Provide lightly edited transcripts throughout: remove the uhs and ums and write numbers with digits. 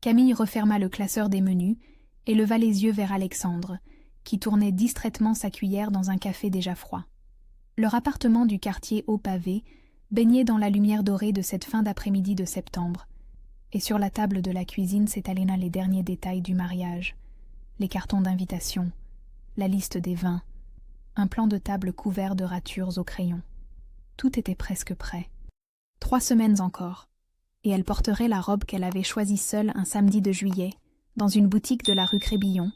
Camille referma le classeur des menus et leva les yeux vers Alexandre, qui tournait distraitement sa cuillère dans un café déjà froid. Leur appartement du quartier haut pavé baignait dans la lumière dorée de cette fin d'après-midi de septembre, et sur la table de la cuisine s'étalaient là les derniers détails du mariage, les cartons d'invitation, la liste des vins, un plan de table couvert de ratures au crayon. Tout était presque prêt. 3 semaines encore, et elle porterait la robe qu'elle avait choisie seule un samedi de juillet, dans une boutique de la rue Crébillon,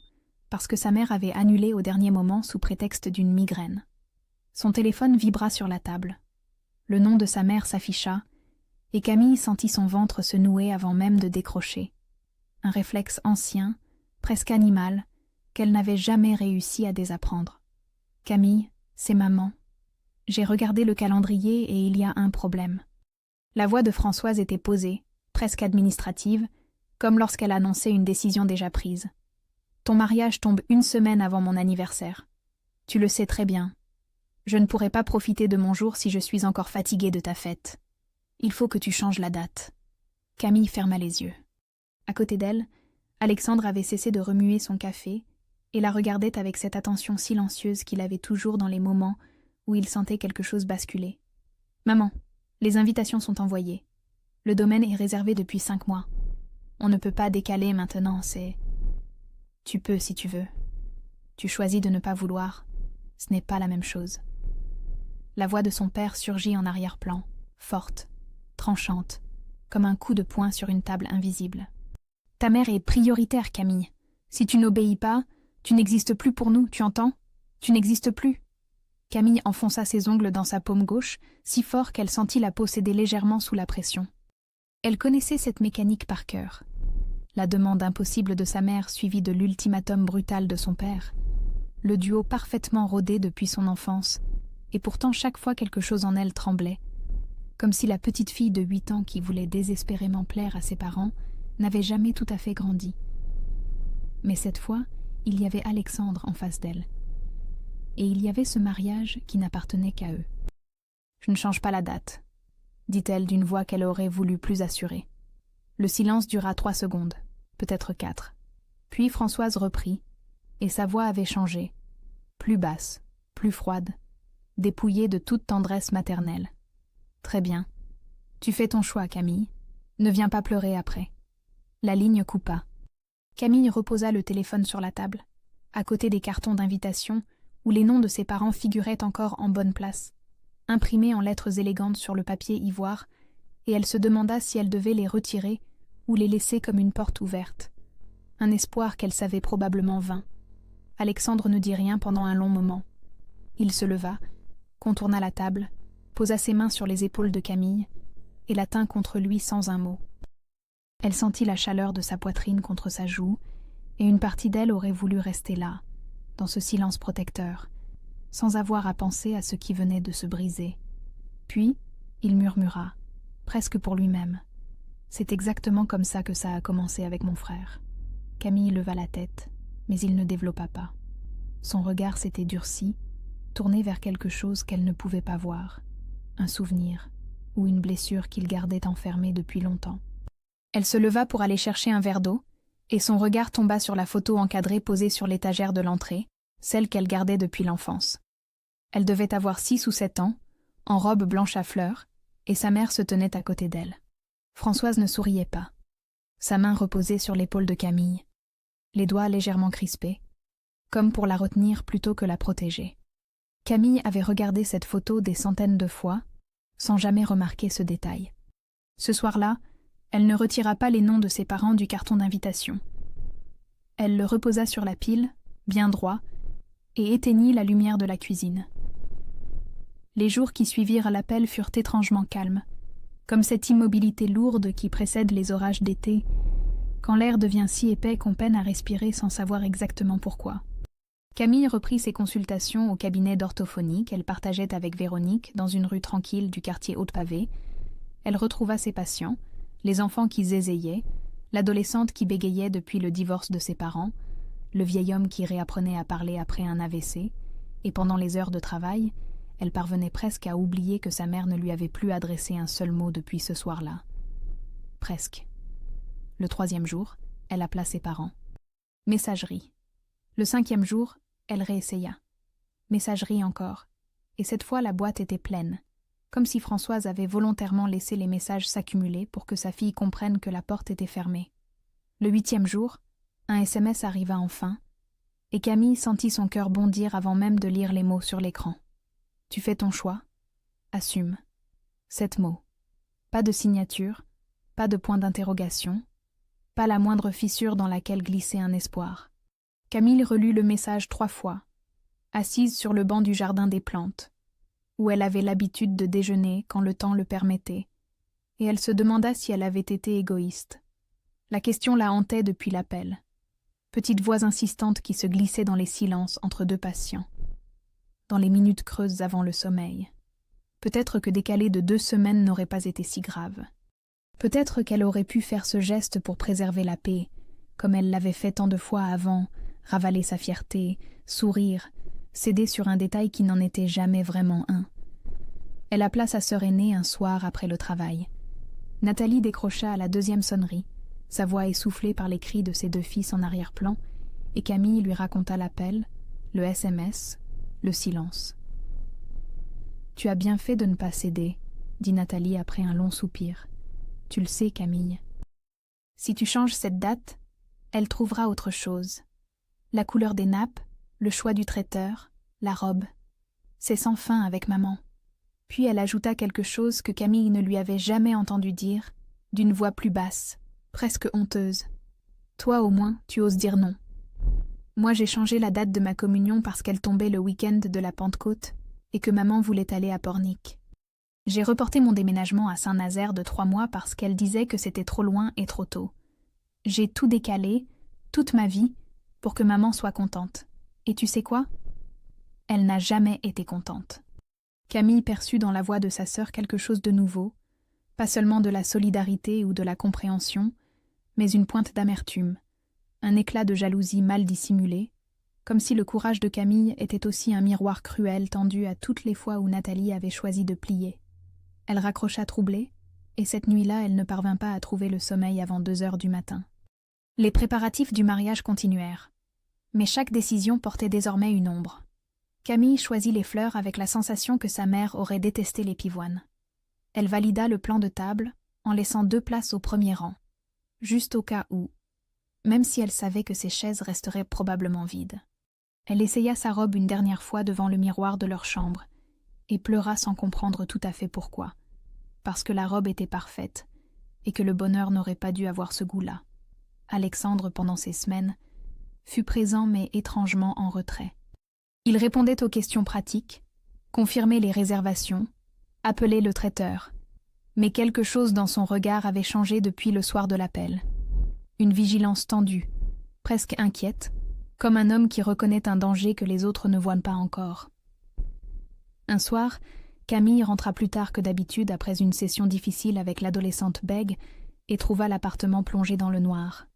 parce que sa mère avait annulé au dernier moment sous prétexte d'une migraine. Son téléphone vibra sur la table. Le nom de sa mère s'afficha, et Camille sentit son ventre se nouer avant même de décrocher. Un réflexe ancien, presque animal, qu'elle n'avait jamais réussi à désapprendre. « Camille, c'est maman. J'ai regardé le calendrier et il y a un problème. » La voix de Françoise était posée, presque administrative, comme lorsqu'elle annonçait une décision déjà prise. « Ton mariage tombe 1 semaine avant mon anniversaire. Tu le sais très bien. Je ne pourrai pas profiter de mon jour si je suis encore fatiguée de ta fête. Il faut que tu changes la date. » Camille ferma les yeux. À côté d'elle, Alexandre avait cessé de remuer son café et la regardait avec cette attention silencieuse qu'il avait toujours dans les moments où il sentait quelque chose basculer. « Maman, les invitations sont envoyées. Le domaine est réservé depuis 5 mois. On ne peut pas décaler maintenant, c'est... » « Tu peux si tu veux. Tu choisis de ne pas vouloir. Ce n'est pas la même chose. » La voix de son père surgit en arrière-plan, forte, tranchante, comme un coup de poing sur une table invisible. « Ta mère est prioritaire, Camille. Si tu n'obéis pas, tu n'existes plus pour nous, tu entends? Tu n'existes plus. » Camille enfonça ses ongles dans sa paume gauche, si fort qu'elle sentit la peau céder légèrement sous la pression. Elle connaissait cette mécanique par cœur. La demande impossible de sa mère suivie de l'ultimatum brutal de son père. Le duo parfaitement rodé depuis son enfance, et pourtant chaque fois quelque chose en elle tremblait, comme si la petite fille de 8 ans qui voulait désespérément plaire à ses parents n'avait jamais tout à fait grandi. Mais cette fois, il y avait Alexandre en face d'elle. Et il y avait ce mariage qui n'appartenait qu'à eux. « Je ne change pas la date », dit-elle d'une voix qu'elle aurait voulu plus assurée. Le silence dura 3 secondes, peut-être 4. Puis Françoise reprit, et sa voix avait changé, plus basse, plus froide, dépouillée de toute tendresse maternelle. « Très bien. Tu fais ton choix, Camille. Ne viens pas pleurer après. » La ligne coupa. Camille reposa le téléphone sur la table, à côté des cartons d'invitation où les noms de ses parents figuraient encore en bonne place, imprimés en lettres élégantes sur le papier ivoire, et elle se demanda si elle devait les retirer ou les laisser comme une porte ouverte. Un espoir qu'elle savait probablement vain. Alexandre ne dit rien pendant un long moment. Il se leva, contourna la table, posa ses mains sur les épaules de Camille et la tint contre lui sans un mot. Elle sentit la chaleur de sa poitrine contre sa joue, et une partie d'elle aurait voulu rester là, dans ce silence protecteur, sans avoir à penser à ce qui venait de se briser. Puis, il murmura, presque pour lui-même. « C'est exactement comme ça que ça a commencé avec mon frère. » Camille leva la tête, mais il ne développa pas. Son regard s'était durci, tourné vers quelque chose qu'elle ne pouvait pas voir, un souvenir ou une blessure qu'il gardait enfermée depuis longtemps. Elle se leva pour aller chercher un verre d'eau, et son regard tomba sur la photo encadrée posée sur l'étagère de l'entrée, celle qu'elle gardait depuis l'enfance. Elle devait avoir 6 ou 7 ans, en robe blanche à fleurs, et sa mère se tenait à côté d'elle. Françoise ne souriait pas. Sa main reposait sur l'épaule de Camille, les doigts légèrement crispés, comme pour la retenir plutôt que la protéger. Camille avait regardé cette photo des centaines de fois, sans jamais remarquer ce détail. Ce soir-là, elle ne retira pas les noms de ses parents du carton d'invitation. Elle le reposa sur la pile, bien droit, et éteignit la lumière de la cuisine. Les jours qui suivirent l'appel furent étrangement calmes, comme cette immobilité lourde qui précède les orages d'été, quand l'air devient si épais qu'on peine à respirer sans savoir exactement pourquoi. Camille reprit ses consultations au cabinet d'orthophonie qu'elle partageait avec Véronique dans une rue tranquille du quartier Haute-Pavé. Elle retrouva ses patients, les enfants qui zézaillaient, l'adolescente qui bégayait depuis le divorce de ses parents, le vieil homme qui réapprenait à parler après un AVC, et pendant les heures de travail, elle parvenait presque à oublier que sa mère ne lui avait plus adressé un seul mot depuis ce soir-là. Presque. Le 3e jour, elle appela ses parents. Messagerie. Le 5e jour, elle réessaya. Messagerie encore. Et cette fois, la boîte était pleine, comme si Françoise avait volontairement laissé les messages s'accumuler pour que sa fille comprenne que la porte était fermée. Le 8e jour, un SMS arriva enfin, et Camille sentit son cœur bondir avant même de lire les mots sur l'écran. « Tu fais ton choix. Assume. » 7 mots. Pas de signature, pas de point d'interrogation, pas la moindre fissure dans laquelle glissait un espoir. Camille relut le message 3 fois, assise sur le banc du jardin des plantes, où elle avait l'habitude de déjeuner quand le temps le permettait, et elle se demanda si elle avait été égoïste. La question la hantait depuis l'appel. Petite voix insistante qui se glissait dans les silences entre 2 patients, dans les minutes creuses avant le sommeil. Peut-être que décaler de 2 semaines n'aurait pas été si grave. Peut-être qu'elle aurait pu faire ce geste pour préserver la paix, comme elle l'avait fait tant de fois avant, ravaler sa fierté, sourire, céder sur un détail qui n'en était jamais vraiment un. Elle appela sa sœur aînée un soir après le travail. Nathalie décrocha à la 2e sonnerie, sa voix essoufflée par les cris de ses 2 fils en arrière-plan, et Camille lui raconta l'appel, le SMS, le silence. « Tu as bien fait de ne pas céder, » dit Nathalie après un long soupir. « Tu le sais, Camille. Si tu changes cette date, elle trouvera autre chose. La couleur des nappes, le choix du traiteur, la robe. C'est sans fin avec maman. » Puis elle ajouta quelque chose que Camille ne lui avait jamais entendu dire, d'une voix plus basse, presque honteuse. « Toi, au moins, tu oses dire non. Moi, j'ai changé la date de ma communion parce qu'elle tombait le week-end de la Pentecôte et que maman voulait aller à Pornic. J'ai reporté mon déménagement à Saint-Nazaire de 3 mois parce qu'elle disait que c'était trop loin et trop tôt. J'ai tout décalé, toute ma vie, pour que maman soit contente. Et tu sais quoi ? Elle n'a jamais été contente. » Camille perçut dans la voix de sa sœur quelque chose de nouveau, pas seulement de la solidarité ou de la compréhension, mais une pointe d'amertume, un éclat de jalousie mal dissimulé, comme si le courage de Camille était aussi un miroir cruel tendu à toutes les fois où Nathalie avait choisi de plier. Elle raccrocha troublée, et cette nuit-là, elle ne parvint pas à trouver le sommeil avant 2 heures du matin. Les préparatifs du mariage continuèrent, mais chaque décision portait désormais une ombre. Camille choisit les fleurs avec la sensation que sa mère aurait détesté les pivoines. Elle valida le plan de table en laissant 2 places au premier rang, juste au cas où, même si elle savait que ces chaises resteraient probablement vides. Elle essaya sa robe une dernière fois devant le miroir de leur chambre et pleura sans comprendre tout à fait pourquoi, parce que la robe était parfaite et que le bonheur n'aurait pas dû avoir ce goût-là. Alexandre, pendant ces semaines, fut présent mais étrangement en retrait. Il répondait aux questions pratiques, confirmait les réservations, appelait le traiteur. Mais quelque chose dans son regard avait changé depuis le soir de l'appel. Une vigilance tendue, presque inquiète, comme un homme qui reconnaît un danger que les autres ne voient pas encore. Un soir, Camille rentra plus tard que d'habitude après une session difficile avec l'adolescente Beg et trouva l'appartement plongé dans le noir.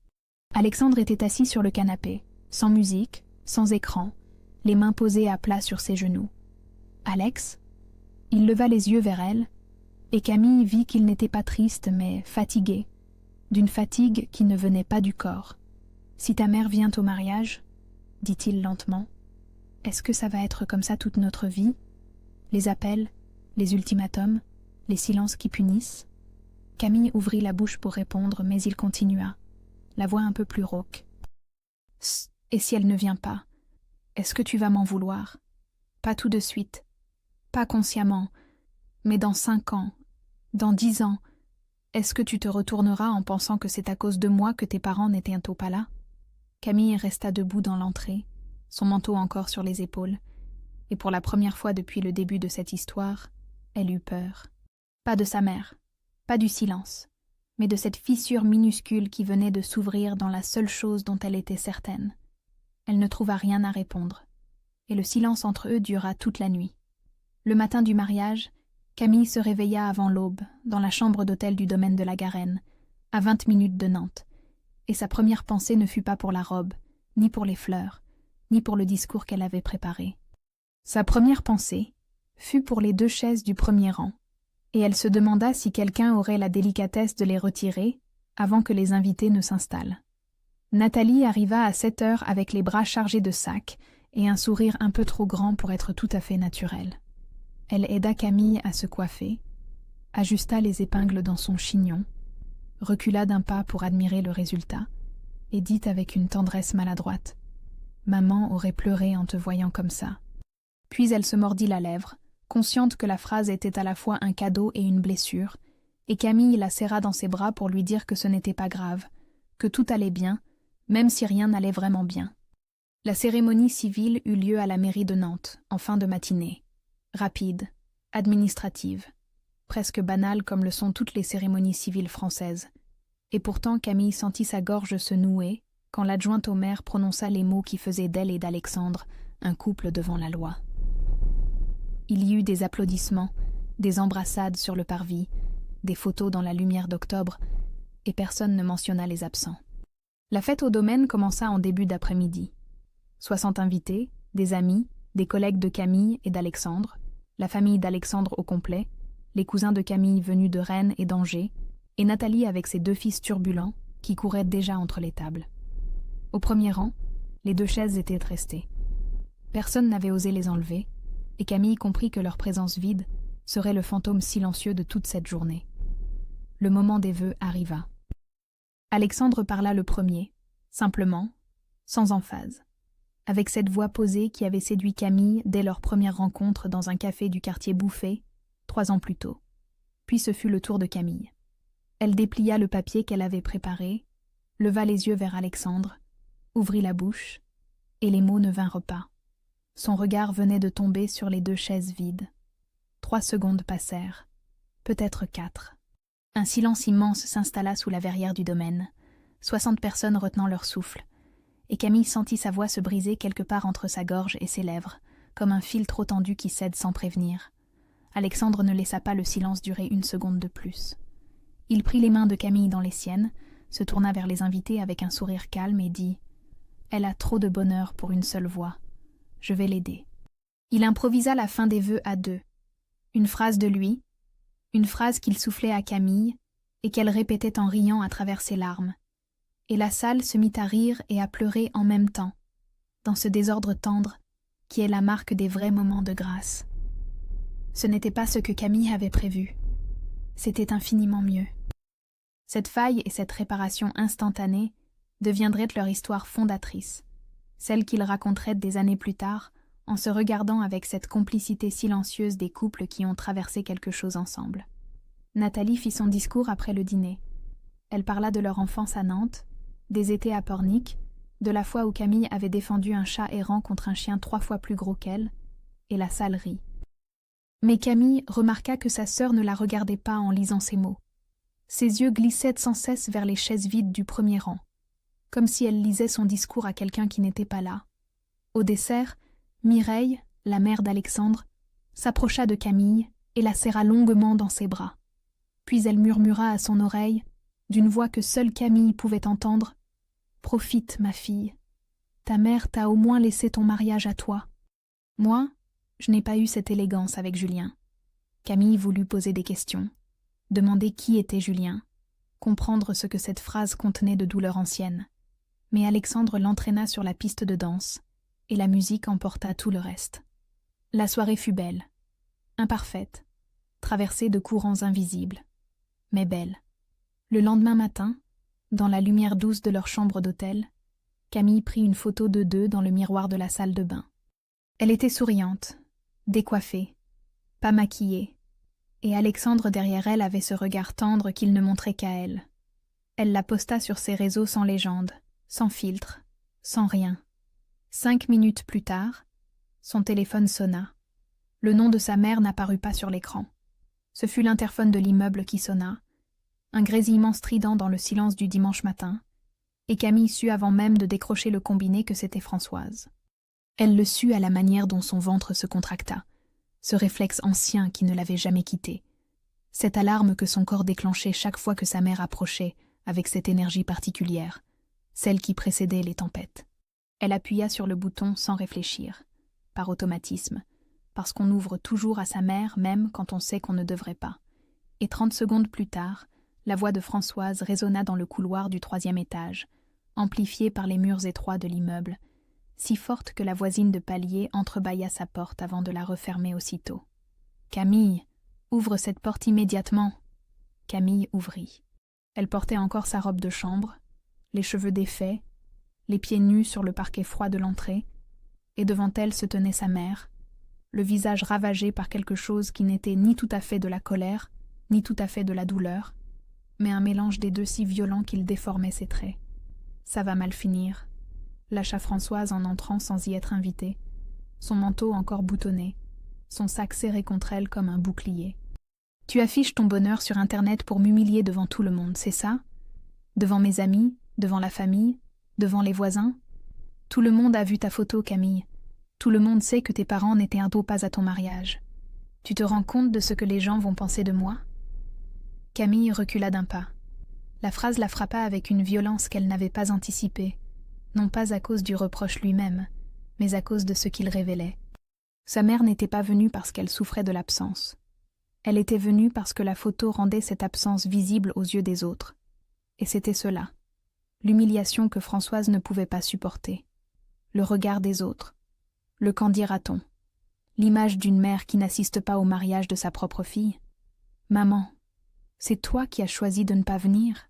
Alexandre était assis sur le canapé, sans musique, sans écran, les mains posées à plat sur ses genoux. « Alex ?» Il leva les yeux vers elle, et Camille vit qu'il n'était pas triste, mais fatigué, d'une fatigue qui ne venait pas du corps. « Si ta mère vient au mariage, » dit-il lentement, « est-ce que ça va être comme ça toute notre vie ? Les appels, les ultimatums, les silences qui punissent ?» Camille ouvrit la bouche pour répondre, mais il continua, la voix un peu plus rauque. « Et si elle ne vient pas ? Est-ce que tu vas m'en vouloir ? Pas tout de suite, pas consciemment, mais dans 5 ans, dans 10 ans, est-ce que tu te retourneras en pensant que c'est à cause de moi que tes parents n'étaient pas là ?» Camille resta debout dans l'entrée, son manteau encore sur les épaules, et pour la première fois depuis le début de cette histoire, elle eut peur. Pas de sa mère, pas du silence, mais de cette fissure minuscule qui venait de s'ouvrir dans la seule chose dont elle était certaine. Elle ne trouva rien à répondre, et le silence entre eux dura toute la nuit. Le matin du mariage, Camille se réveilla avant l'aube, dans la chambre d'hôtel du domaine de la Garenne, à 20 minutes de Nantes, et sa première pensée ne fut pas pour la robe, ni pour les fleurs, ni pour le discours qu'elle avait préparé. Sa première pensée fut pour les 2 chaises du premier rang, et elle se demanda si quelqu'un aurait la délicatesse de les retirer, avant que les invités ne s'installent. Nathalie arriva à 7 heures avec les bras chargés de sacs et un sourire un peu trop grand pour être tout à fait naturel. Elle aida Camille à se coiffer, ajusta les épingles dans son chignon, recula d'un pas pour admirer le résultat, et dit avec une tendresse maladroite « Maman aurait pleuré en te voyant comme ça. » Puis elle se mordit la lèvre, consciente que la phrase était à la fois un cadeau et une blessure, et Camille la serra dans ses bras pour lui dire que ce n'était pas grave, que tout allait bien, même si rien n'allait vraiment bien. La cérémonie civile eut lieu à la mairie de Nantes, en fin de matinée. Rapide, administrative, presque banale comme le sont toutes les cérémonies civiles françaises. Et pourtant Camille sentit sa gorge se nouer quand l'adjointe au maire prononça les mots qui faisaient d'elle et d'Alexandre un couple devant la loi. Il y eut des applaudissements, des embrassades sur le parvis, des photos dans la lumière d'octobre, et personne ne mentionna les absents. La fête au domaine commença en début d'après-midi. 60 invités, des amis, des collègues de Camille et d'Alexandre, la famille d'Alexandre au complet, les cousins de Camille venus de Rennes et d'Angers, et Nathalie avec ses 2 fils turbulents qui couraient déjà entre les tables. Au premier rang, les 2 chaises étaient restées. Personne n'avait osé les enlever, et Camille comprit que leur présence vide serait le fantôme silencieux de toute cette journée. Le moment des vœux arriva. Alexandre parla le premier, simplement, sans emphase, avec cette voix posée qui avait séduit Camille dès leur première rencontre dans un café du quartier Bouffé, 3 ans plus tôt. Puis ce fut le tour de Camille. Elle déplia le papier qu'elle avait préparé, leva les yeux vers Alexandre, ouvrit la bouche, et les mots ne vinrent pas. Son regard venait de tomber sur les 2 chaises vides. 3 secondes passèrent, peut-être 4. Un silence immense s'installa sous la verrière du domaine, 60 personnes retenant leur souffle, et Camille sentit sa voix se briser quelque part entre sa gorge et ses lèvres, comme un fil trop tendu qui cède sans prévenir. Alexandre ne laissa pas le silence durer 1 seconde de plus. Il prit les mains de Camille dans les siennes, se tourna vers les invités avec un sourire calme et dit « Elle a trop de bonheur pour une seule voix. Je vais l'aider. » Il improvisa la fin des vœux à 2. Une phrase de lui, une phrase qu'il soufflait à Camille et qu'elle répétait en riant à travers ses larmes. Et la salle se mit à rire et à pleurer en même temps, dans ce désordre tendre qui est la marque des vrais moments de grâce. Ce n'était pas ce que Camille avait prévu. C'était infiniment mieux. Cette faille et cette réparation instantanée deviendraient leur histoire fondatrice, celle qu'ils raconteraient des années plus tard en se regardant avec cette complicité silencieuse des couples qui ont traversé quelque chose ensemble. Nathalie fit son discours après le dîner. Elle parla de leur enfance à Nantes, des étés à Pornic, de la fois où Camille avait défendu un chat errant contre un chien 3 fois plus gros qu'elle, et la salle rit. Mais Camille remarqua que sa sœur ne la regardait pas en lisant ces mots. Ses yeux glissaient sans cesse vers les chaises vides du premier rang, comme si elle lisait son discours à quelqu'un qui n'était pas là. Au dessert, Mireille, la mère d'Alexandre, s'approcha de Camille et la serra longuement dans ses bras. Puis elle murmura à son oreille, d'une voix que seule Camille pouvait entendre, « Profite, ma fille. Ta mère t'a au moins laissé ton mariage à toi. Moi, je n'ai pas eu cette élégance avec Julien. » Camille voulut poser des questions, demander qui était Julien, comprendre ce que cette phrase contenait de douleur ancienne. Mais Alexandre l'entraîna sur la piste de danse, et la musique emporta tout le reste. La soirée fut belle, imparfaite, traversée de courants invisibles, mais belle. Le lendemain matin, dans la lumière douce de leur chambre d'hôtel, Camille prit une photo d'eux 2 dans le miroir de la salle de bain. Elle était souriante, décoiffée, pas maquillée, et Alexandre derrière elle avait ce regard tendre qu'il ne montrait qu'à elle. Elle la posta sur ses réseaux sans légende, sans filtre, sans rien. 5 minutes plus tard, son téléphone sonna. Le nom de sa mère n'apparut pas sur l'écran. Ce fut l'interphone de l'immeuble qui sonna, un grésillement strident dans le silence du dimanche matin, et Camille sut avant même de décrocher le combiné que c'était Françoise. Elle le sut à la manière dont son ventre se contracta, ce réflexe ancien qui ne l'avait jamais quitté, cette alarme que son corps déclenchait chaque fois que sa mère approchait avec cette énergie particulière, celle qui précédait les tempêtes. Elle appuya sur le bouton sans réfléchir, par automatisme, parce qu'on ouvre toujours à sa mère même quand on sait qu'on ne devrait pas. Et 30 secondes plus tard, la voix de Françoise résonna dans le couloir du 3e étage, amplifiée par les murs étroits de l'immeuble, si forte que la voisine de palier entrebâilla sa porte avant de la refermer aussitôt. « Camille, ouvre cette porte immédiatement !» Camille ouvrit. Elle portait encore sa robe de chambre, les cheveux défaits, les pieds nus sur le parquet froid de l'entrée, et devant elle se tenait sa mère, le visage ravagé par quelque chose qui n'était ni tout à fait de la colère, ni tout à fait de la douleur, mais un mélange des deux si violent qu'il déformait ses traits. « Ça va mal finir », lâcha Françoise en entrant sans y être invitée, son manteau encore boutonné, son sac serré contre elle comme un bouclier. « Tu affiches ton bonheur sur Internet pour m'humilier devant tout le monde, c'est ça? Devant mes amis, devant la famille, devant les voisins? Tout le monde a vu ta photo, Camille. Tout le monde sait que tes parents n'étaient un dos pas à ton mariage. Tu te rends compte de ce que les gens vont penser de moi ?» Camille recula d'un pas. La phrase la frappa avec une violence qu'elle n'avait pas anticipée, non pas à cause du reproche lui-même, mais à cause de ce qu'il révélait. Sa mère n'était pas venue parce qu'elle souffrait de l'absence. Elle était venue parce que la photo rendait cette absence visible aux yeux des autres. Et c'était cela, l'humiliation que Françoise ne pouvait pas supporter, le regard des autres, le qu'en dira-t-on, l'image d'une mère qui n'assiste pas au mariage de sa propre fille. « Maman, c'est toi qui as choisi de ne pas venir ?»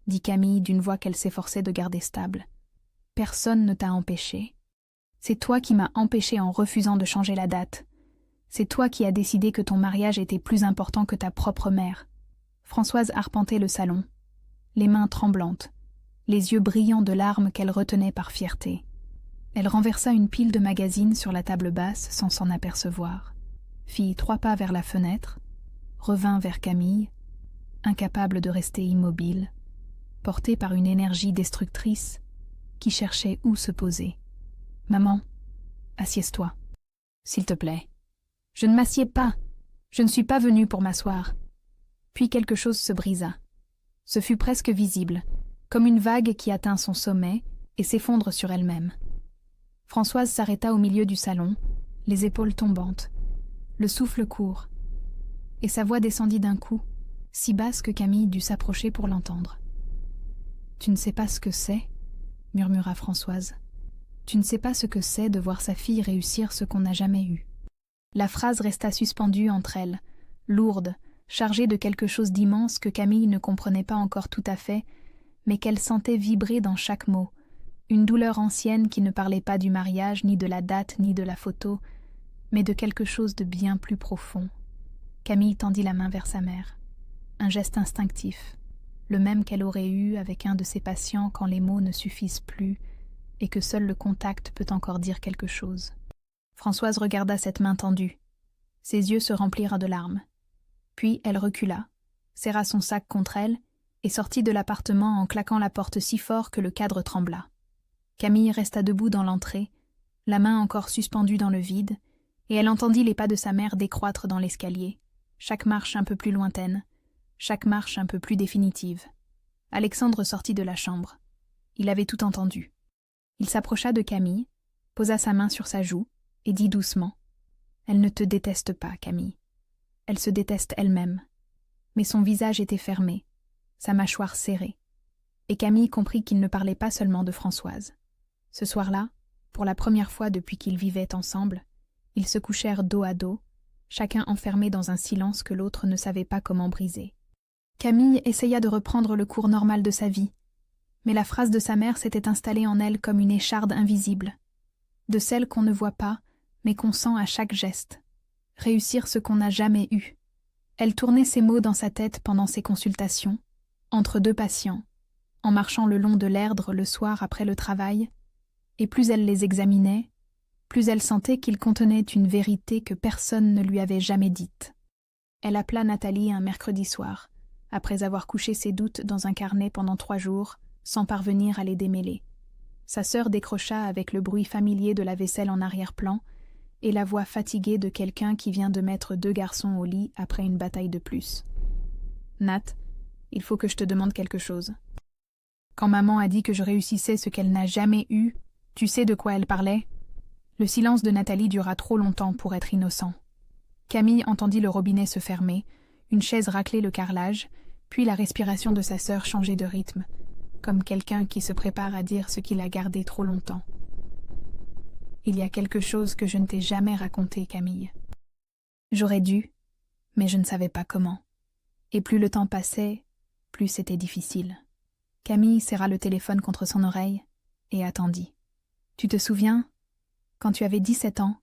dit Camille d'une voix qu'elle s'efforçait de garder stable. « Personne ne t'a empêché. C'est toi qui m'as empêché en refusant de changer la date. C'est toi qui as décidé que ton mariage était plus important que ta propre mère. » Françoise arpentait le salon, les mains tremblantes, les yeux brillants de larmes qu'elle retenait par fierté. Elle renversa une pile de magazines sur la table basse sans s'en apercevoir, fit 3 pas vers la fenêtre, revint vers Camille, incapable de rester immobile, portée par une énergie destructrice qui cherchait où se poser. « Maman, assieds-toi, s'il te plaît. »« Je ne m'assieds pas. Je ne suis pas venue pour m'asseoir. » Puis quelque chose se brisa. Ce fut presque visible, comme une vague qui atteint son sommet et s'effondre sur elle-même. Françoise s'arrêta au milieu du salon, les épaules tombantes, le souffle court, et sa voix descendit d'un coup, si basse que Camille dut s'approcher pour l'entendre. « Tu ne sais pas ce que c'est ?» murmura Françoise. « Tu ne sais pas ce que c'est de voir sa fille réussir ce qu'on n'a jamais eu. » La phrase resta suspendue entre elles, lourde, chargée de quelque chose d'immense que Camille ne comprenait pas encore tout à fait, mais qu'elle sentait vibrer dans chaque mot, une douleur ancienne qui ne parlait pas du mariage, ni de la date, ni de la photo, mais de quelque chose de bien plus profond. Camille tendit la main vers sa mère. Un geste instinctif, le même qu'elle aurait eu avec un de ses patients quand les mots ne suffisent plus et que seul le contact peut encore dire quelque chose. Françoise regarda cette main tendue. Ses yeux se remplirent de larmes. Puis elle recula, serra son sac contre elle et sortit de l'appartement en claquant la porte si fort que le cadre trembla. Camille resta debout dans l'entrée, la main encore suspendue dans le vide, et elle entendit les pas de sa mère décroître dans l'escalier, chaque marche un peu plus lointaine, chaque marche un peu plus définitive. Alexandre sortit de la chambre. Il avait tout entendu. Il s'approcha de Camille, posa sa main sur sa joue et dit doucement « Elle ne te déteste pas, Camille. Elle se déteste elle-même. » Mais son visage était fermé, sa mâchoire serrée, et Camille comprit qu'il ne parlait pas seulement de Françoise. Ce soir-là, pour la première fois depuis qu'ils vivaient ensemble, ils se couchèrent dos à dos, chacun enfermé dans un silence que l'autre ne savait pas comment briser. Camille essaya de reprendre le cours normal de sa vie, mais la phrase de sa mère s'était installée en elle comme une écharde invisible, de celle qu'on ne voit pas, mais qu'on sent à chaque geste. Réussir ce qu'on n'a jamais eu. Elle tournait ces mots dans sa tête pendant ses consultations, entre 2 patients, en marchant le long de l'Erdre le soir après le travail, et plus elle les examinait, plus elle sentait qu'ils contenaient une vérité que personne ne lui avait jamais dite. Elle appela Nathalie un mercredi soir, après avoir couché ses doutes dans un carnet pendant 3 jours, sans parvenir à les démêler. Sa sœur décrocha avec le bruit familier de la vaisselle en arrière-plan et la voix fatiguée de quelqu'un qui vient de mettre 2 garçons au lit après une bataille de plus. « Nat, il faut que je te demande quelque chose. Quand maman a dit que je réussissais ce qu'elle n'a jamais eu, tu sais de quoi elle parlait ?» Le silence de Nathalie dura trop longtemps pour être innocent. Camille entendit le robinet se fermer, une chaise racler le carrelage, Puis la respiration de sa sœur changeait de rythme, comme quelqu'un qui se prépare à dire ce qu'il a gardé trop longtemps. Il y a quelque chose que je ne t'ai jamais raconté, Camille. J'aurais dû, mais je ne savais pas comment. Et plus le temps passait, plus c'était difficile. Camille serra le téléphone contre son oreille et attendit. Tu te souviens, quand tu avais 17 ans,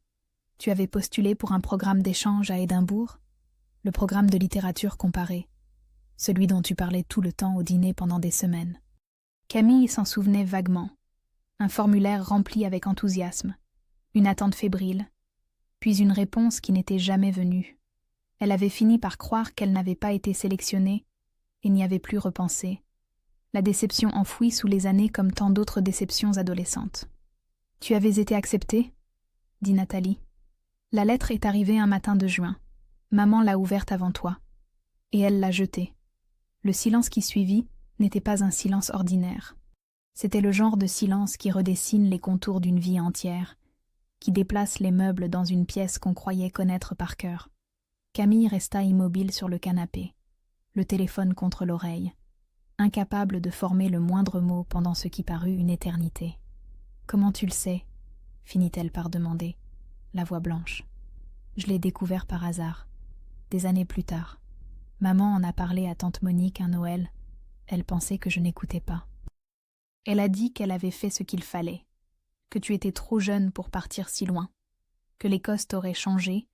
tu avais postulé pour un programme d'échange à Édimbourg, le programme de littérature comparée, celui dont tu parlais tout le temps au dîner pendant des semaines. Camille s'en souvenait vaguement. Un formulaire rempli avec enthousiasme, une attente fébrile, puis une réponse qui n'était jamais venue. Elle avait fini par croire qu'elle n'avait pas été sélectionnée et n'y avait plus repensé. La déception enfouie sous les années comme tant d'autres déceptions adolescentes. « Tu avais été acceptée ?» dit Nathalie. « La lettre est arrivée un matin de juin. Maman l'a ouverte avant toi. Et elle l'a jetée. » Le silence qui suivit n'était pas un silence ordinaire. C'était le genre de silence qui redessine les contours d'une vie entière, qui déplace les meubles dans une pièce qu'on croyait connaître par cœur. Camille resta immobile sur le canapé, le téléphone contre l'oreille, incapable de former le moindre mot pendant ce qui parut une éternité. « Comment tu le sais ?» finit-elle par demander, la voix blanche. « Je l'ai découvert par hasard, des années plus tard. Maman en a parlé à tante Monique un Noël. Elle pensait que je n'écoutais pas. Elle a dit qu'elle avait fait ce qu'il fallait, que tu étais trop jeune pour partir si loin, que l'Écosse t'aurait changé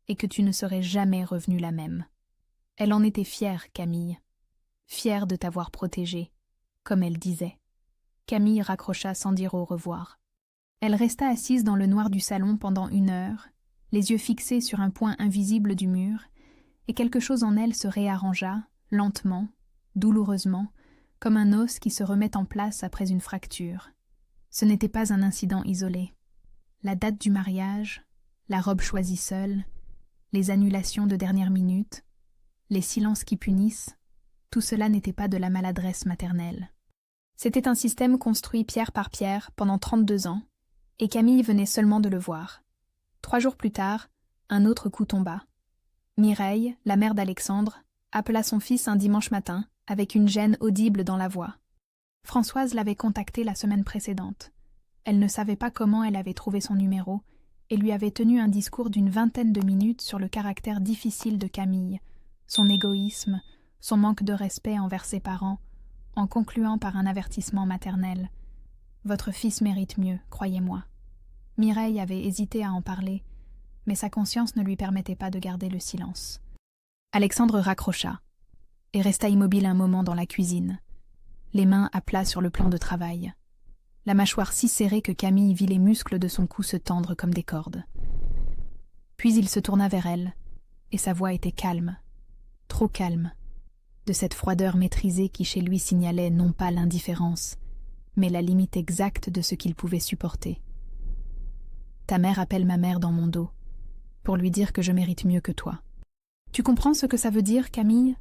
et que tu ne serais jamais revenue la même. Elle en était fière, Camille, fière de t'avoir protégée, comme elle disait. » Camille raccrocha sans dire au revoir. Elle resta assise dans le noir du salon pendant 1 heure, les yeux fixés sur un point invisible du mur, et quelque chose en elle se réarrangea, lentement, douloureusement, comme un os qui se remet en place après une fracture. Ce n'était pas un incident isolé. La date du mariage, la robe choisie seule, les annulations de dernière minute, les silences qui punissent, tout cela n'était pas de la maladresse maternelle. C'était un système construit pierre par pierre pendant 32 ans, et Camille venait seulement de le voir. 3 jours plus tard, un autre coup tomba. Mireille, la mère d'Alexandre, appela son fils un dimanche matin, avec une gêne audible dans la voix. Françoise l'avait contactée la semaine précédente. Elle ne savait pas comment elle avait trouvé son numéro et lui avait tenu un discours d'une 20aine de minutes sur le caractère difficile de Camille, son égoïsme, son manque de respect envers ses parents, en concluant par un avertissement maternel. « Votre fils mérite mieux, croyez-moi. » Mireille avait hésité à en parler, mais sa conscience ne lui permettait pas de garder le silence. Alexandre raccrocha et resta immobile un moment dans la cuisine, les mains à plat sur le plan de travail, la mâchoire si serrée que Camille vit les muscles de son cou se tendre comme des cordes. Puis il se tourna vers elle, et sa voix était calme, trop calme, de cette froideur maîtrisée qui chez lui signalait non pas l'indifférence, mais la limite exacte de ce qu'il pouvait supporter. « Ta mère appelle ma mère dans mon dos, pour lui dire que je mérite mieux que toi. Tu comprends ce que ça veut dire, Camille ?»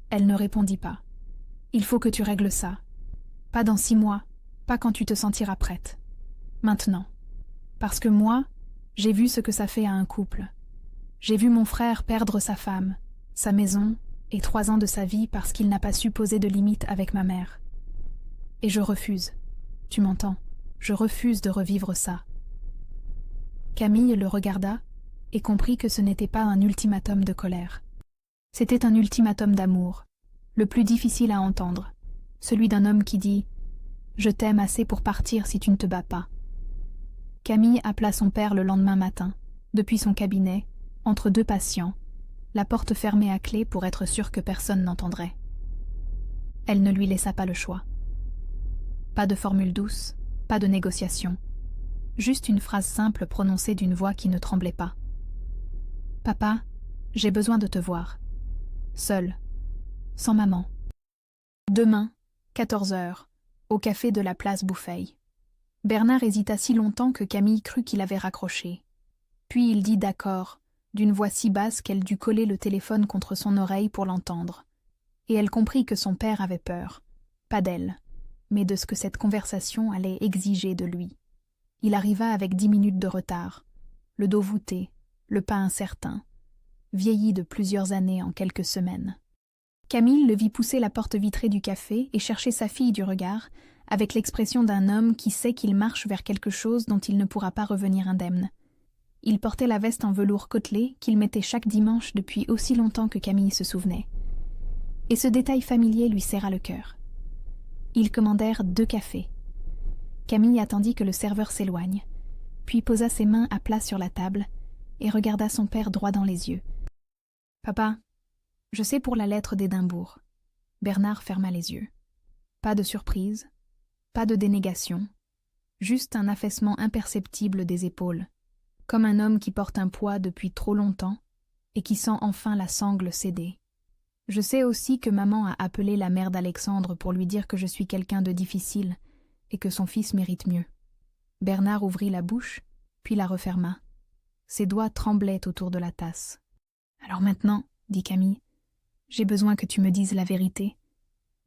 Elle ne répondit pas. « Il faut que tu règles ça. Pas dans 6 mois, pas quand tu te sentiras prête. Maintenant. Parce que moi, j'ai vu ce que ça fait à un couple. J'ai vu mon frère perdre sa femme, sa maison et 3 ans de sa vie parce qu'il n'a pas su poser de limites avec ma mère. Et je refuse. Tu m'entends? Je refuse de revivre ça. » Camille le regarda et comprit que ce n'était pas un ultimatum de colère. C'était un ultimatum d'amour, le plus difficile à entendre, celui d'un homme qui dit « Je t'aime assez pour partir si tu ne te bats pas. » Camille appela son père le lendemain matin, depuis son cabinet, entre 2 patients, la porte fermée à clé pour être sûre que personne n'entendrait. Elle ne lui laissa pas le choix. Pas de formule douce, pas de négociation. Juste une phrase simple prononcée d'une voix qui ne tremblait pas. « Papa, j'ai besoin de te voir. Seul. Sans maman. Demain, 14 heures, au café de la place Bouffeil. » Bernard hésita si longtemps que Camille crut qu'il avait raccroché. Puis il dit d'accord, d'une voix si basse qu'elle dut coller le téléphone contre son oreille pour l'entendre. Et elle comprit que son père avait peur, pas d'elle, mais de ce que cette conversation allait exiger de lui. Il arriva avec 10 minutes de retard, le dos voûté, le pas incertain, vieilli de plusieurs années en quelques semaines. Camille le vit pousser la porte vitrée du café et chercher sa fille du regard, avec l'expression d'un homme qui sait qu'il marche vers quelque chose dont il ne pourra pas revenir indemne. Il portait la veste en velours côtelé qu'il mettait chaque dimanche depuis aussi longtemps que Camille se souvenait. Et ce détail familier lui serra le cœur. Ils commandèrent 2 cafés. Camille attendit que le serveur s'éloigne, puis posa ses mains à plat sur la table et regarda son père droit dans les yeux. « Papa, je sais pour la lettre d'Édimbourg. » Bernard ferma les yeux. Pas de surprise, pas de dénégation, juste un affaissement imperceptible des épaules, comme un homme qui porte un poids depuis trop longtemps et qui sent enfin la sangle céder. Je sais aussi que maman a appelé la mère d'Alexandre pour lui dire que je suis quelqu'un de difficile et que son fils mérite mieux. Bernard ouvrit la bouche, puis la referma. Ses doigts tremblaient autour de la tasse. « Alors maintenant, » dit Camille, « j'ai besoin que tu me dises la vérité,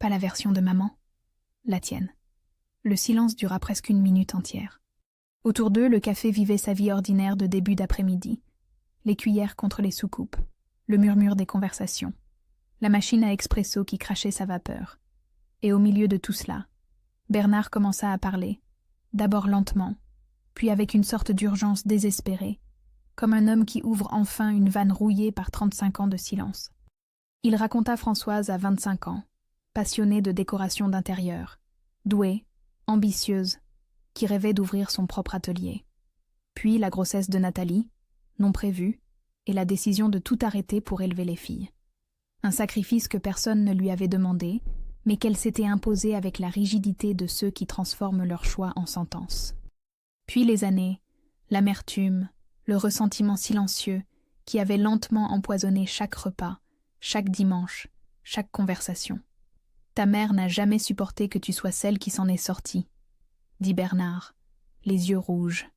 pas la version de maman, la tienne. » Le silence dura presque 1 minute entière. Autour d'eux, le café vivait sa vie ordinaire de début d'après-midi. Les cuillères contre les soucoupes, le murmure des conversations, la machine à expresso qui crachait sa vapeur. Et au milieu de tout cela, Bernard commença à parler, d'abord lentement, puis avec une sorte d'urgence désespérée, comme un homme qui ouvre enfin une vanne rouillée par 35 ans de silence. Il raconta Françoise à 25 ans, passionnée de décoration d'intérieur, douée, ambitieuse, qui rêvait d'ouvrir son propre atelier. Puis la grossesse de Nathalie, non prévue, et la décision de tout arrêter pour élever les filles. Un sacrifice que personne ne lui avait demandé, mais qu'elle s'était imposée avec la rigidité de ceux qui transforment leur choix en sentence. Puis les années, l'amertume, le ressentiment silencieux qui avait lentement empoisonné chaque repas, chaque dimanche, chaque conversation. Ta mère n'a jamais supporté que tu sois celle qui s'en est sortie, dit Bernard, les yeux rouges.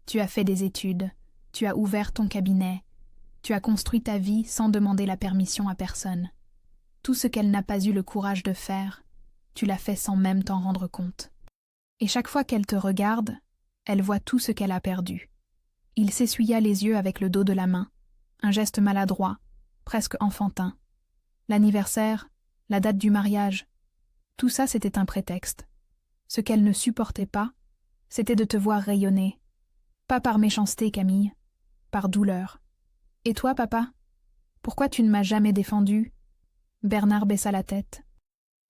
Tu as fait des études, tu as ouvert ton cabinet, tu as construit ta vie sans demander la permission à personne. Tout ce qu'elle n'a pas eu le courage de faire, tu l'as fait sans même t'en rendre compte. Et chaque fois qu'elle te regarde, elle voit tout ce qu'elle a perdu. Il s'essuya les yeux avec le dos de la main, un geste maladroit, presque enfantin. L'anniversaire, la date du mariage, tout ça c'était un prétexte. Ce qu'elle ne supportait pas, c'était de te voir rayonner. Pas par méchanceté, Camille, par douleur. Et toi, papa? Pourquoi tu ne m'as jamais défendu? Bernard baissa la tête.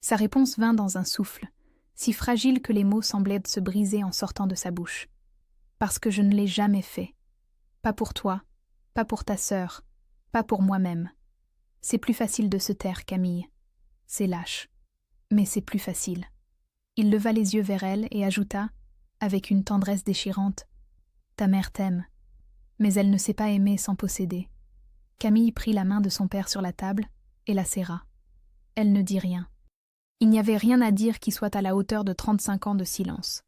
Sa réponse vint dans un souffle, si fragile que les mots semblaient se briser en sortant de sa bouche. Parce que je ne l'ai jamais fait. Pas pour toi, pas pour ta sœur, pas pour moi-même. C'est plus facile de se taire, Camille. C'est lâche. Mais c'est plus facile. Il leva les yeux vers elle et ajouta, avec une tendresse déchirante, « Ta mère t'aime, mais elle ne sait pas aimer sans posséder. » Camille prit la main de son père sur la table et la serra. Elle ne dit rien. Il n'y avait rien à dire qui soit à la hauteur de 35 ans de silence.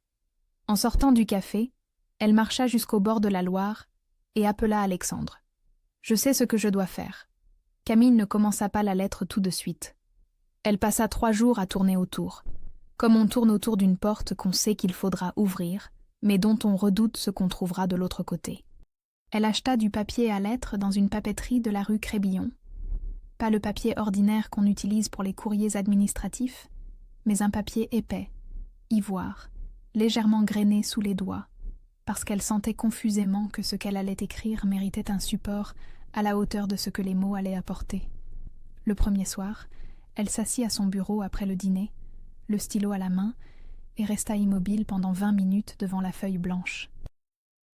En sortant du café, elle marcha jusqu'au bord de la Loire et appela Alexandre. « Je sais ce que je dois faire. » Camille ne commença pas la lettre tout de suite. Elle passa 3 jours à tourner autour, comme on tourne autour d'une porte qu'on sait qu'il faudra ouvrir, mais dont on redoute ce qu'on trouvera de l'autre côté. Elle acheta du papier à lettres dans une papeterie de la rue Crébillon. Pas le papier ordinaire qu'on utilise pour les courriers administratifs, mais un papier épais, ivoire, légèrement grainé sous les doigts, parce qu'elle sentait confusément que ce qu'elle allait écrire méritait un support à la hauteur de ce que les mots allaient apporter. Le premier soir, elle s'assit à son bureau après le dîner, le stylo à la main, et resta immobile pendant 20 minutes devant la feuille blanche.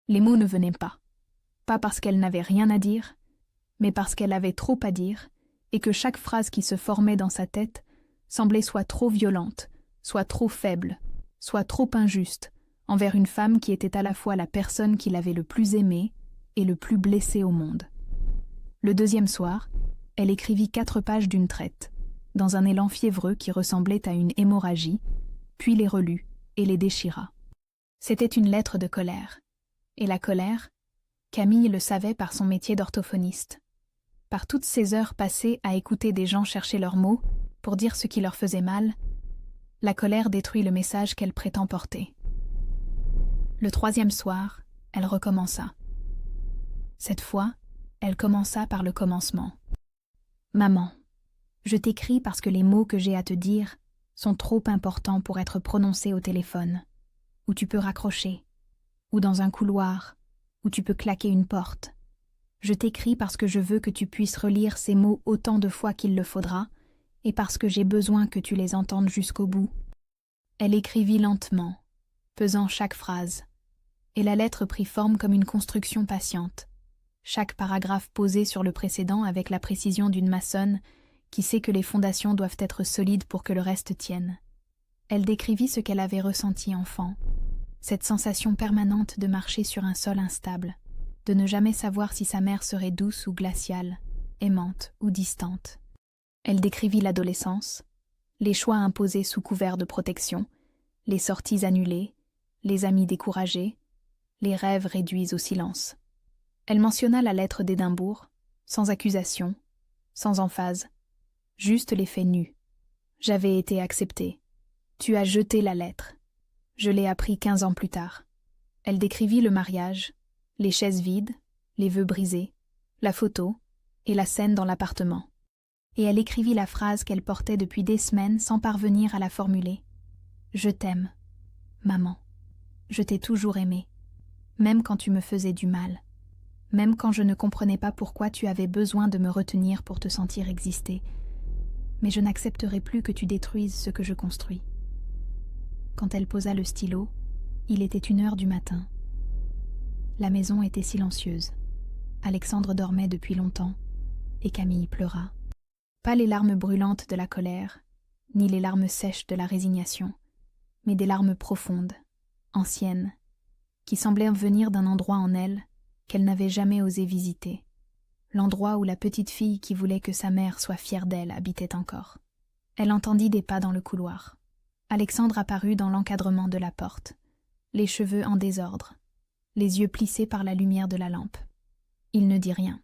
Les mots ne venaient pas. Pas parce qu'elle n'avait rien à dire, mais parce qu'elle avait trop à dire, et que chaque phrase qui se formait dans sa tête semblait soit trop violente, soit trop faible, soit trop injuste, envers une femme qui était à la fois la personne qu'il avait le plus aimée et le plus blessée au monde. Le deuxième soir, elle écrivit 4 pages d'une traite, dans un élan fiévreux qui ressemblait à une hémorragie, puis les relut et les déchira. C'était une lettre de colère. Et la colère, Camille le savait par son métier d'orthophoniste. Par toutes ces heures passées à écouter des gens chercher leurs mots pour dire ce qui leur faisait mal, la colère détruit le message qu'elle prétend porter. Le 3e soir, elle recommença. Cette fois, elle commença par le commencement. « Maman, Je t'écris parce que les mots que j'ai à te dire sont trop importants pour être prononcés au téléphone, où tu peux raccrocher, ou dans un couloir, où tu peux claquer une porte. Je t'écris parce que je veux que tu puisses relire ces mots autant de fois qu'il le faudra, et parce que j'ai besoin que tu les entendes jusqu'au bout. » Elle écrivit lentement, pesant chaque phrase, et la lettre prit forme comme une construction patiente, chaque paragraphe posé sur le précédent avec la précision d'une maçonne qui sait que les fondations doivent être solides pour que le reste tienne. Elle décrivit ce qu'elle avait ressenti enfant, cette sensation permanente de marcher sur un sol instable, de ne jamais savoir si sa mère serait douce ou glaciale, aimante ou distante. Elle décrivit l'adolescence, les choix imposés sous couvert de protection, les sorties annulées, les amis découragés, les rêves réduits au silence. Elle mentionna la lettre d'Édimbourg, sans accusation, sans emphase, juste les faits nus. J'avais été acceptée. Tu as jeté la lettre. Je l'ai appris 15 ans plus tard. Elle décrivit le mariage, les chaises vides, les vœux brisés, la photo et la scène dans l'appartement. Et elle écrivit la phrase qu'elle portait depuis des semaines sans parvenir à la formuler. « Je t'aime, maman. Je t'ai toujours aimée, même quand tu me faisais du mal, même quand je ne comprenais pas pourquoi tu avais besoin de me retenir pour te sentir exister. Mais je n'accepterai plus que tu détruises ce que je construis. » Quand elle posa le stylo, il était 1h du matin. La maison était silencieuse. Alexandre dormait depuis longtemps, et Camille pleura. Pas les larmes brûlantes de la colère, ni les larmes sèches de la résignation, mais des larmes profondes, anciennes, qui semblaient venir d'un endroit en elle qu'elle n'avait jamais osé visiter, l'endroit où la petite fille qui voulait que sa mère soit fière d'elle habitait encore. Elle entendit des pas dans le couloir. Alexandre apparut dans l'encadrement de la porte, les cheveux en désordre, les yeux plissés par la lumière de la lampe. Il ne dit rien.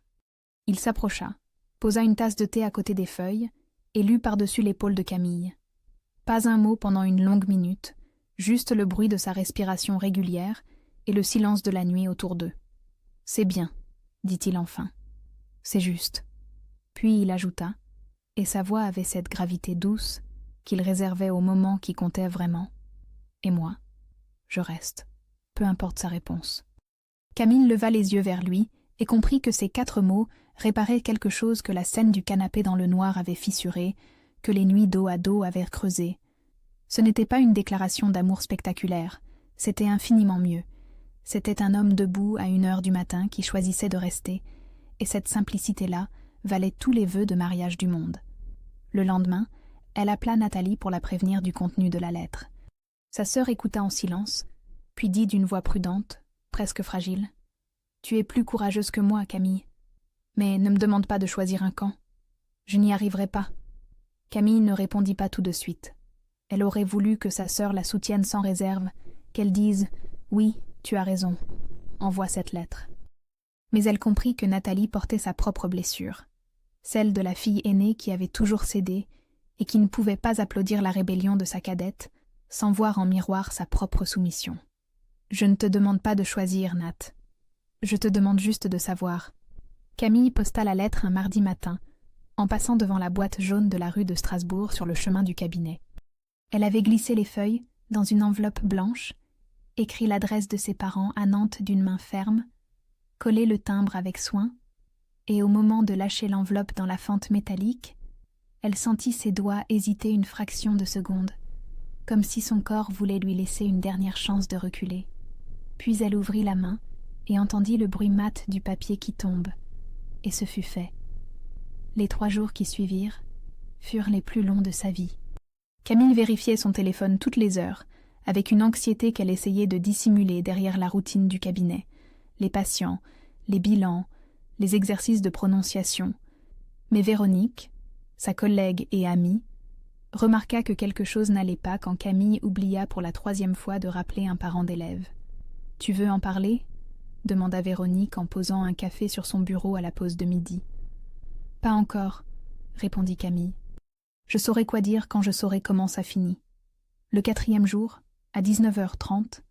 Il s'approcha, posa une tasse de thé à côté des feuilles et lut par-dessus l'épaule de Camille. Pas un mot pendant une longue minute, juste le bruit de sa respiration régulière et le silence de la nuit autour d'eux. « C'est bien, » dit-il enfin. « C'est juste. » Puis il ajouta, et sa voix avait cette gravité douce qu'il réservait au moment qui comptait vraiment. « Et moi, je reste, peu importe sa réponse. » Camille leva les yeux vers lui et comprit que ces 4 mots réparaient quelque chose que la scène du canapé dans le noir avait fissuré, que les nuits dos à dos avaient creusé. Ce n'était pas une déclaration d'amour spectaculaire, c'était infiniment mieux. C'était un homme debout à 1h du matin qui choisissait de rester, et cette simplicité-là valait tous les vœux de mariage du monde. Le lendemain, elle appela Nathalie pour la prévenir du contenu de la lettre. Sa sœur écouta en silence, puis dit d'une voix prudente, presque fragile, « Tu es plus courageuse que moi, Camille. Mais ne me demande pas de choisir un camp. Je n'y arriverai pas. » Camille ne répondit pas tout de suite. Elle aurait voulu que sa sœur la soutienne sans réserve, qu'elle dise « Oui, tu as raison, envoie cette lettre. » Mais elle comprit que Nathalie portait sa propre blessure, celle de la fille aînée qui avait toujours cédé et qui ne pouvait pas applaudir la rébellion de sa cadette sans voir en miroir sa propre soumission. « Je ne te demande pas de choisir, Nat. Je te demande juste de savoir. » Camille posta la lettre un mardi matin, en passant devant la boîte jaune de la rue de Strasbourg sur le chemin du cabinet. Elle avait glissé les feuilles dans une enveloppe blanche, écrit l'adresse de ses parents à Nantes d'une main ferme, collé le timbre avec soin, et au moment de lâcher l'enveloppe dans la fente métallique, elle sentit ses doigts hésiter une fraction de seconde, comme si son corps voulait lui laisser une dernière chance de reculer. Puis elle ouvrit la main et entendit le bruit mat du papier qui tombe, et ce fut fait. Les 3 jours qui suivirent furent les plus longs de sa vie. Camille vérifiait son téléphone toutes les heures, avec une anxiété qu'elle essayait de dissimuler derrière la routine du cabinet, les patients, les bilans, les exercices de prononciation. Mais Véronique, sa collègue et amie, remarqua que quelque chose n'allait pas quand Camille oublia pour la 3e fois de rappeler un parent d'élève. « Tu veux en parler ?» demanda Véronique en posant un café sur son bureau à la pause de midi. « Pas encore, » répondit Camille. « Je saurai quoi dire quand je saurai comment ça finit. » Le 4e jour, à 19h30,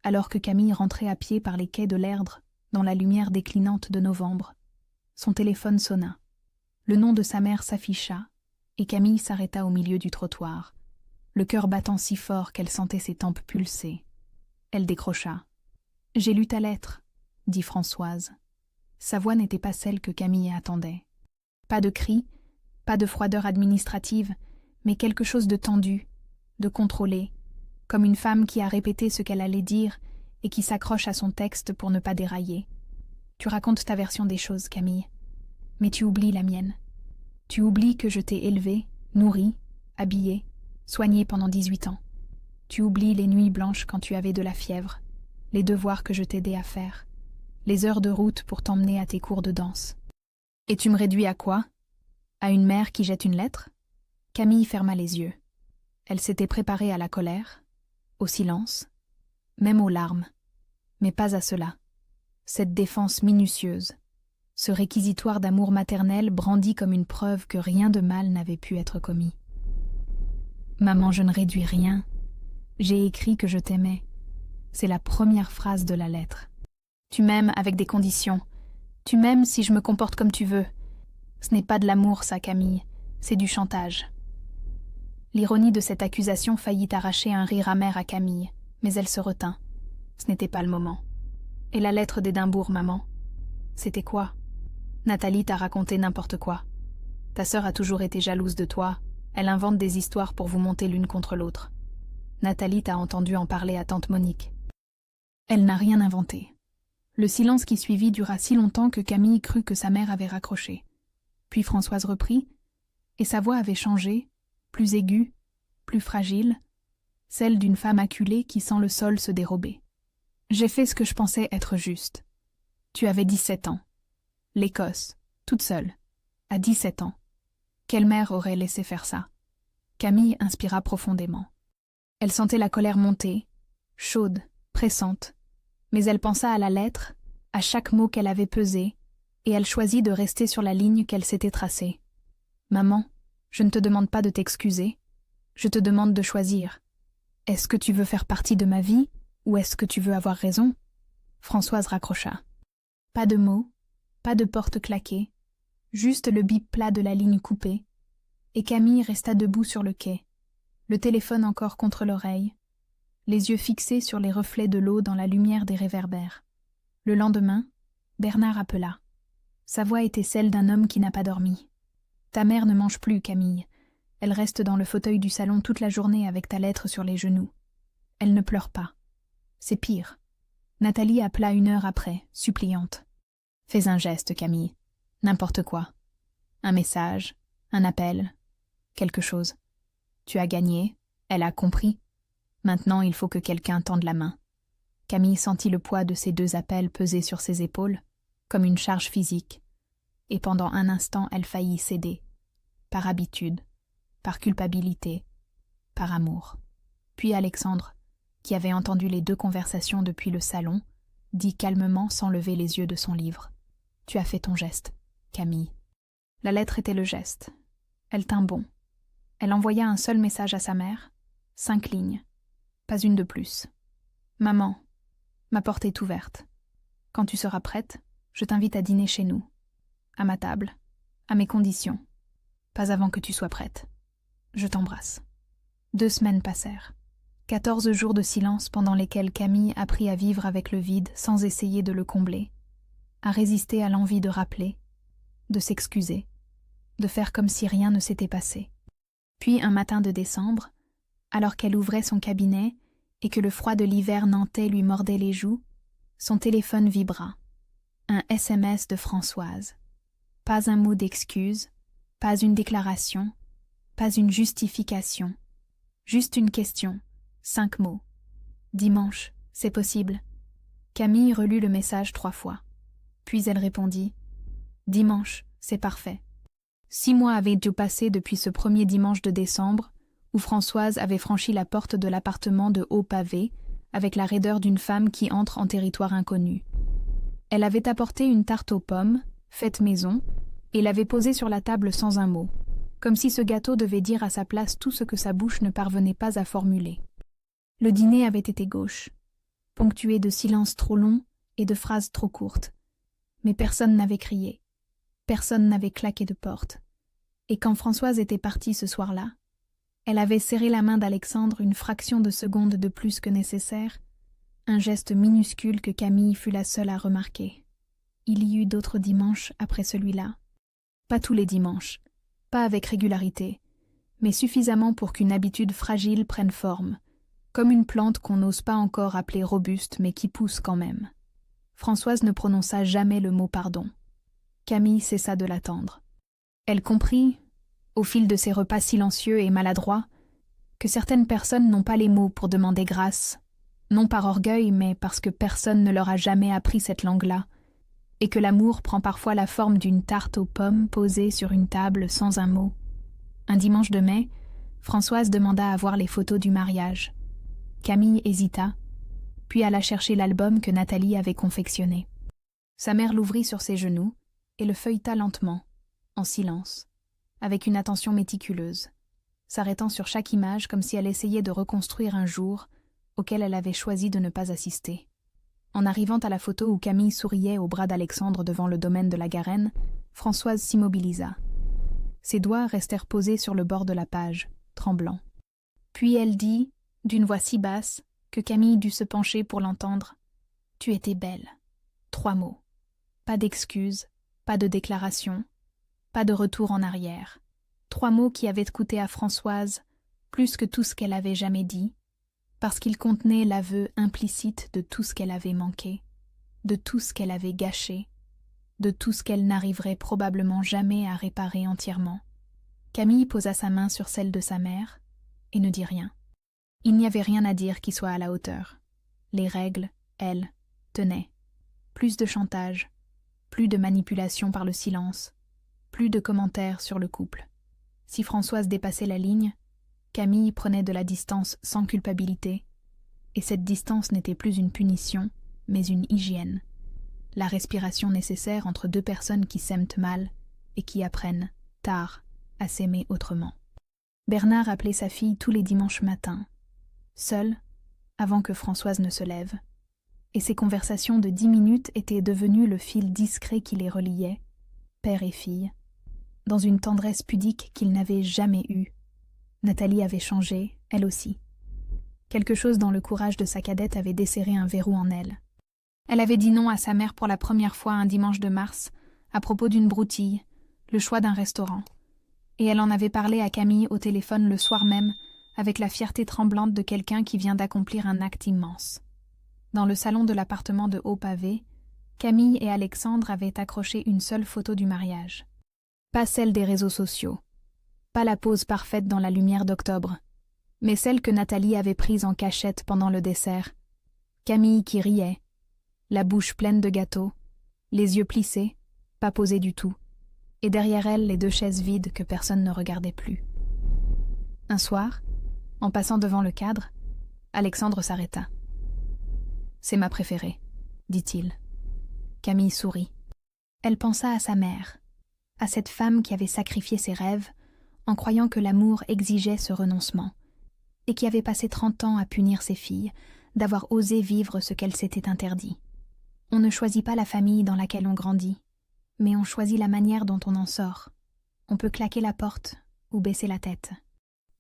alors que Camille rentrait à pied par les quais de l'Erdre dans la lumière déclinante de novembre, son téléphone sonna. Le nom de sa mère s'afficha, et Camille s'arrêta au milieu du trottoir, le cœur battant si fort qu'elle sentait ses tempes pulser. Elle décrocha. « J'ai lu ta lettre », dit Françoise. Sa voix n'était pas celle que Camille attendait. Pas de cri, pas de froideur administrative, mais quelque chose de tendu, de contrôlé, comme une femme qui a répété ce qu'elle allait dire et qui s'accroche à son texte pour ne pas dérailler. Tu racontes ta version des choses, Camille, mais tu oublies la mienne. Tu oublies que je t'ai élevée, nourrie, habillée, soignée pendant 18 ans. Tu oublies les nuits blanches quand tu avais de la fièvre, les devoirs que je t'aidais à faire, les heures de route pour t'emmener à tes cours de danse. Et tu me réduis à quoi? À une mère qui jette une lettre? Camille ferma les yeux. Elle s'était préparée à la colère, au silence, même aux larmes, mais pas à cela. Cette défense minutieuse, ce réquisitoire d'amour maternel brandi comme une preuve que rien de mal n'avait pu être commis. Maman, je ne réduis rien. J'ai écrit que je t'aimais. C'est la première phrase de la lettre. Tu m'aimes avec des conditions. Tu m'aimes si je me comporte comme tu veux. Ce n'est pas de l'amour, ça, Camille. C'est du chantage. L'ironie de cette accusation faillit arracher un rire amer à Camille, mais elle se retint. Ce n'était pas le moment. Et la lettre d'Édimbourg, maman? C'était quoi? Nathalie t'a raconté n'importe quoi. Ta sœur a toujours été jalouse de toi. Elle invente des histoires pour vous monter l'une contre l'autre. Nathalie t'a entendu en parler à tante Monique. Elle n'a rien inventé. Le silence qui suivit dura si longtemps que Camille crut que sa mère avait raccroché. Puis Françoise reprit, et sa voix avait changé, plus aiguë, plus fragile, celle d'une femme acculée qui sent le sol se dérober. J'ai fait ce que je pensais être juste. Tu avais 17 ans. L'Écosse, toute seule, à 17 ans. Quelle mère aurait laissé faire ça? Camille inspira profondément. Elle sentait la colère monter, chaude, pressante, mais elle pensa à la lettre, à chaque mot qu'elle avait pesé, et elle choisit de rester sur la ligne qu'elle s'était tracée. Maman, je ne te demande pas de t'excuser, je te demande de choisir. Est-ce que tu veux faire partie de ma vie, ou est-ce que tu veux avoir raison? Françoise raccrocha. Pas de mots, pas de porte claquée, juste le bip plat de la ligne coupée, et Camille resta debout sur le quai, le téléphone encore contre l'oreille, les yeux fixés sur les reflets de l'eau dans la lumière des réverbères. Le lendemain, Bernard appela. Sa voix était celle d'un homme qui n'a pas dormi. Ta mère ne mange plus, Camille. Elle reste dans le fauteuil du salon toute la journée avec ta lettre sur les genoux. Elle ne pleure pas. C'est pire. Nathalie appela 1 heure après, suppliante. Fais un geste, Camille. N'importe quoi. Un message, un appel, quelque chose. Tu as gagné, elle a compris. Maintenant, il faut que quelqu'un tende la main. Camille sentit le poids de ces 2 appels peser sur ses épaules, comme une charge physique, et pendant un instant, elle faillit céder, par habitude, par culpabilité, par amour. Puis Alexandre, qui avait entendu les 2 conversations depuis le salon, dit calmement sans lever les yeux de son livre. « Tu as fait ton geste, Camille. » La lettre était le geste. Elle tint bon. Elle envoya un seul message à sa mère, 5 lignes, pas une de plus. « Maman, ma porte est ouverte. Quand tu seras prête, je t'invite à dîner chez nous, à ma table, à mes conditions. Pas avant que tu sois prête. Je t'embrasse. » 2 semaines passèrent. 14 jours de silence pendant lesquels Camille apprit à vivre avec le vide sans essayer de le combler, à résister à l'envie de rappeler, de s'excuser, de faire comme si rien ne s'était passé. Puis un matin de décembre, alors qu'elle ouvrait son cabinet et que le froid de l'hiver nantais lui mordait les joues, son téléphone vibra. Un SMS de Françoise. Pas un mot d'excuse, pas une déclaration, pas une justification. Juste une question, 5 mots. Dimanche, c'est possible. Camille relut le message 3 fois. Puis elle répondit. Dimanche, c'est parfait. 6 mois avaient dû passer depuis ce premier dimanche de décembre, où Françoise avait franchi la porte de l'appartement de haut pavé, avec la raideur d'une femme qui entre en territoire inconnu. Elle avait apporté une tarte aux pommes, faite maison, et l'avait posée sur la table sans un mot, comme si ce gâteau devait dire à sa place tout ce que sa bouche ne parvenait pas à formuler. Le dîner avait été gauche, ponctué de silences trop longs et de phrases trop courtes. Mais personne n'avait crié, personne n'avait claqué de porte, Et quand Françoise était partie ce soir-là, elle avait serré la main d'Alexandre une fraction de seconde de plus que nécessaire, un geste minuscule que Camille fut la seule à remarquer. Il y eut d'autres dimanches après celui-là. Pas tous les dimanches, pas avec régularité, mais suffisamment pour qu'une habitude fragile prenne forme, comme une plante qu'on n'ose pas encore appeler robuste mais qui pousse quand même. Françoise ne prononça jamais le mot pardon. Camille cessa de l'attendre. Elle comprit, au fil de ses repas silencieux et maladroits, que certaines personnes n'ont pas les mots pour demander grâce, non par orgueil, mais parce que personne ne leur a jamais appris cette langue-là, et que l'amour prend parfois la forme d'une tarte aux pommes posée sur une table sans un mot. Un dimanche de mai, Françoise demanda à voir les photos du mariage. Camille hésita, puis alla chercher l'album que Nathalie avait confectionné. Sa mère l'ouvrit sur ses genoux et le feuilleta lentement, en silence, avec une attention méticuleuse, s'arrêtant sur chaque image comme si elle essayait de reconstruire un jour auquel elle avait choisi de ne pas assister. En arrivant à la photo où Camille souriait au bras d'Alexandre devant le domaine de la Garenne, Françoise s'immobilisa. Ses doigts restèrent posés sur le bord de la page, tremblants. Puis elle dit, d'une voix si basse que Camille dut se pencher pour l'entendre, « Tu étais belle. » 3 mots. Pas d'excuses, pas de déclaration, pas de retour en arrière. 3 mots qui avaient coûté à Françoise plus que tout ce qu'elle avait jamais dit, parce qu'ils contenaient l'aveu implicite de tout ce qu'elle avait manqué, de tout ce qu'elle avait gâché, de tout ce qu'elle n'arriverait probablement jamais à réparer entièrement. Camille posa sa main sur celle de sa mère et ne dit rien. Il n'y avait rien à dire qui soit à la hauteur. Les règles, elles, tenaient. Plus de chantage, plus de manipulation par le silence, plus de commentaires sur le couple. Si Françoise dépassait la ligne, Camille prenait de la distance sans culpabilité, et cette distance n'était plus une punition, mais une hygiène. La respiration nécessaire entre 2 personnes qui s'aiment mal et qui apprennent, tard, à s'aimer autrement. Bernard appelait sa fille tous les dimanches matins, seul, avant que Françoise ne se lève, et ces conversations de 10 minutes étaient devenues le fil discret qui les reliait, père et fille, dans une tendresse pudique qu'ils n'avaient jamais eue. Nathalie avait changé, elle aussi. Quelque chose dans le courage de sa cadette avait desserré un verrou en elle. Elle avait dit non à sa mère pour la première fois un dimanche de mars, à propos d'une broutille, le choix d'un restaurant. Et elle en avait parlé à Camille au téléphone le soir même, avec la fierté tremblante de quelqu'un qui vient d'accomplir un acte immense. Dans le salon de l'appartement de Haut-Pavé, Camille et Alexandre avaient accroché une seule photo du mariage. Pas celle des réseaux sociaux, pas la pose parfaite dans la lumière d'octobre, mais celle que Nathalie avait prise en cachette pendant le dessert. Camille qui riait, la bouche pleine de gâteau, les yeux plissés, pas posés du tout, et derrière elle les 2 chaises vides que personne ne regardait plus. Un soir, en passant devant le cadre, Alexandre s'arrêta. « C'est ma préférée, » dit-il. Camille sourit. Elle pensa à sa mère, à cette femme qui avait sacrifié ses rêves en croyant que l'amour exigeait ce renoncement, et qui avait passé 30 ans à punir ses filles d'avoir osé vivre ce qu'elle s'était interdit. On ne choisit pas la famille dans laquelle on grandit, mais on choisit la manière dont on en sort. On peut claquer la porte ou baisser la tête.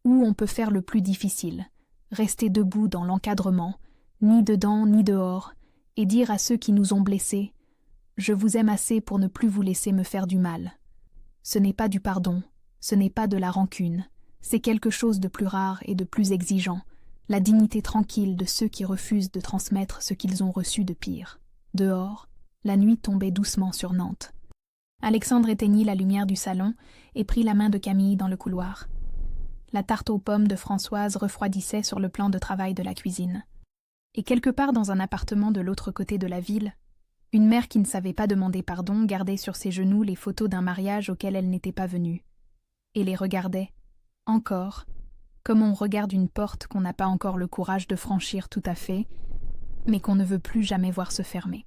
Ou on peut faire le plus difficile, rester debout dans l'encadrement, ni dedans ni dehors, et dire à ceux qui nous ont blessés « Je vous aime assez pour ne plus vous laisser me faire du mal. » Ce n'est pas du pardon, ce n'est pas de la rancune, c'est quelque chose de plus rare et de plus exigeant, la dignité tranquille de ceux qui refusent de transmettre ce qu'ils ont reçu de pire. Dehors, la nuit tombait doucement sur Nantes. Alexandre éteignit la lumière du salon et prit la main de Camille dans le couloir. La tarte aux pommes de Françoise refroidissait sur le plan de travail de la cuisine. Et quelque part dans un appartement de l'autre côté de la ville, une mère qui ne savait pas demander pardon gardait sur ses genoux les photos d'un mariage auquel elle n'était pas venue, et les regardait, encore, comme on regarde une porte qu'on n'a pas encore le courage de franchir tout à fait, mais qu'on ne veut plus jamais voir se fermer.